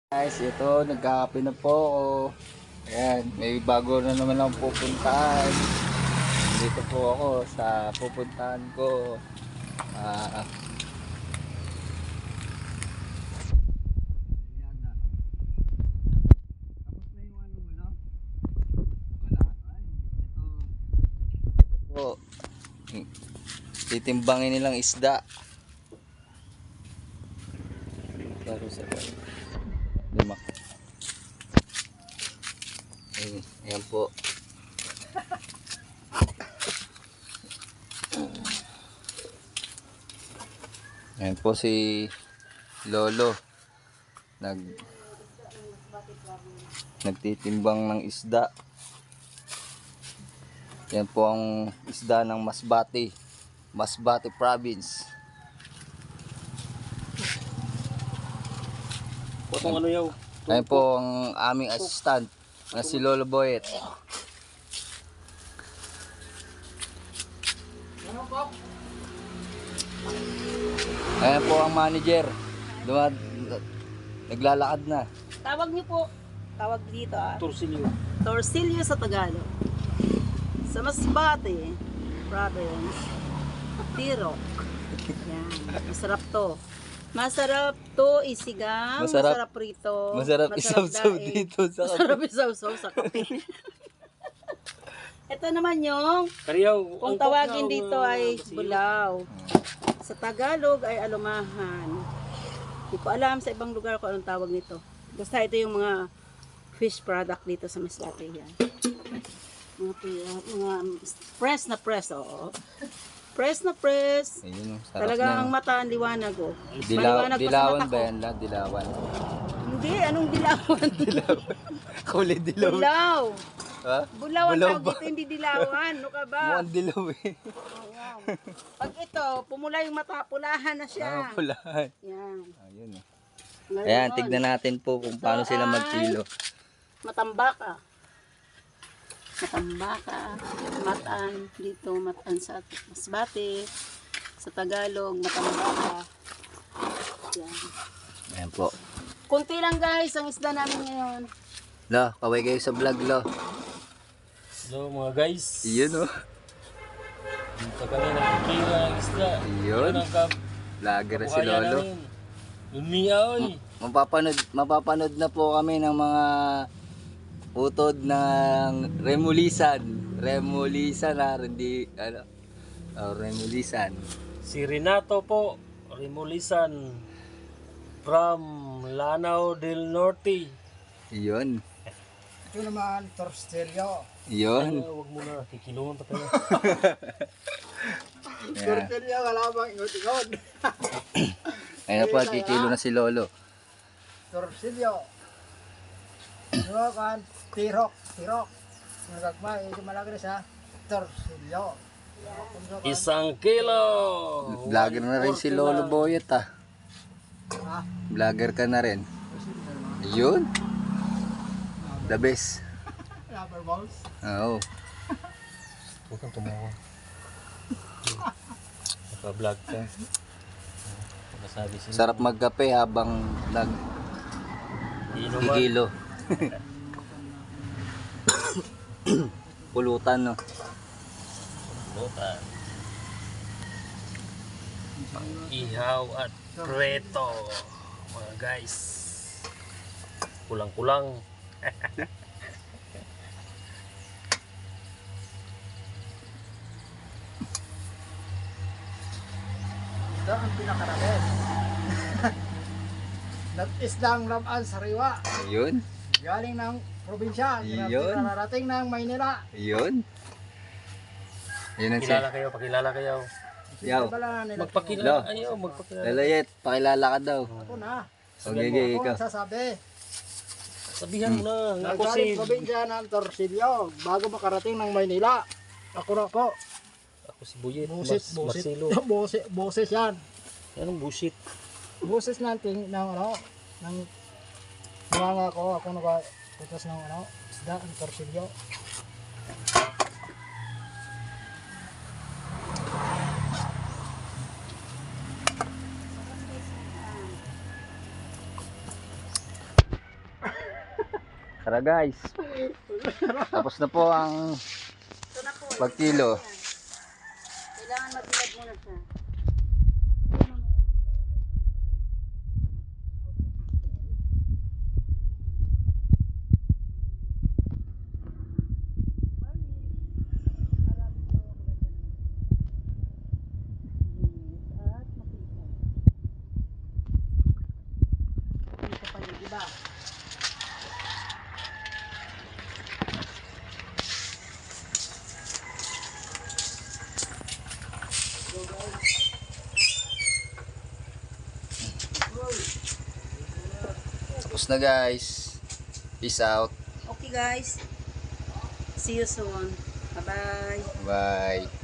Guys, ito, nagkakape na po ako. Ayan, may bago na naman akong pupuntahan. Dito po ako sa pupuntahan ko. Ah, ito po. Titimbangin nilang isda. Pero sa lima. Ayan po. Ayan po si Lolo. Nagtitimbang ng isda. Yan po ang isda ng Masbate. Masbate Province. Potong ano yaw? Ayan po ang aming assistant na si Lolo Boyet. Ayan po ang manager. Naglalakad na. Tawag niyo po. Tawag dito Torsilyo. Torsilyo sa Tagalog. Sa Masbate Province. Tirok. Yan. Masarap to. Masarap to isigang. Masarap rito. Masarap isaw-saw dito sa Masarap isaw-saw sa kape. Ito naman yung Kariyaw. kung tawagin dito ay bulaw. Sa Tagalog ay alumahan. Hindi ko alam sa ibang lugar kung anong tawag nito. Basta ito yung mga fish product dito sa Masbate. Yan. Mga press na press. Oo. Press na press. Ayun, sarap Talaga na. ang mata ang liwanag. Oh. Dilawan Maliwanag pa sa mata ba ko. yan la? Dilawan. Hindi, anong dilawan? Kulay dilaw. Bulaw. Ha? Bulaw ang Bulaw tawag ba? dito, hindi dilawan. Ano ka ba? Mukhang dilaw eh. Ayan. Pag ito, pumula yung mata, pulahan na siya. Pulahan. Yan. Ayun eh. Ngayon, Ayan, tignan natin po kung paano Ito sila ay magkilo. Matambaka. Matambaka. Matan. Dito, matan sa Masbate. Sa Tagalog, matambaka. Yan. Ayan po. Kunti lang guys, ang isda namin ngayon. Lo, kaway kayo sa vlog lo. Hello mga guys. Iyon oh. Dito kami nagkikira ng isda. Iyon. Ano ang Vlogger na si Lolo. Lumiaoy. Mapapanood na po kami ng mga utod ng Remulisan. Remulisan ha, hindi ano. Oh, Remulisan. Si Renato po. Remulisan. From Lanao del Norte. Iyon. Ito naman, Torsilyo. Iyon. Huwag mo na. Kikiluhan pa tayo. Ayan. Torsilyo, kalabang ingot-ingot. Ayan po, kikilo na si Lolo. Torsilyo. Ito kan, tirok. Nagagmay, ito malaki na siya. Torsilyo. Isang kilo. Vlogger na rin si Lolo Boyet ah. Ha? Vlogger ka na rin. Ayun. The best. Rubber balls. Oo. Huwag kang tumawa. Naka-vlog ka. Masabi siya. Sarap magkape habang Inuman. nagkikilo. Pulutan no. Bukan. Ihaw at preto. Mga guys. Kulang-kulang. Ito ang pinakarami. Nag-isdang laman sariwa. Ayun. Galing ng probinsya. Iyon. Nararating ng Maynila. Ayun. Ayun ang Pakilala kayo, pakilala kayo. Yaw. Bala nila. Magpakilala. Lo. Ayaw, magpakilala. Lalayet, pakilala ka daw. Ako na. Okay, Ako ikaw. ang sasabi. Sabihan mo na. Ako Nagaling si... probinsya ng Torsilyo. Bago makarating ng Maynila. Ako na po. Ako si Buyet. Busit. Marcelo. Boses yan. Anong busit? Boses natin ng ano, ng mga ko, ako nakaputas ng ano, isda, ang torsilyo. Tara guys. Tapos na po ang Ito na po. pagkilo. Kailangan magbilad muna siya. Ito pa yung iba. Tapos na guys. Peace out. Okay guys. See you soon. Bye-bye. Bye.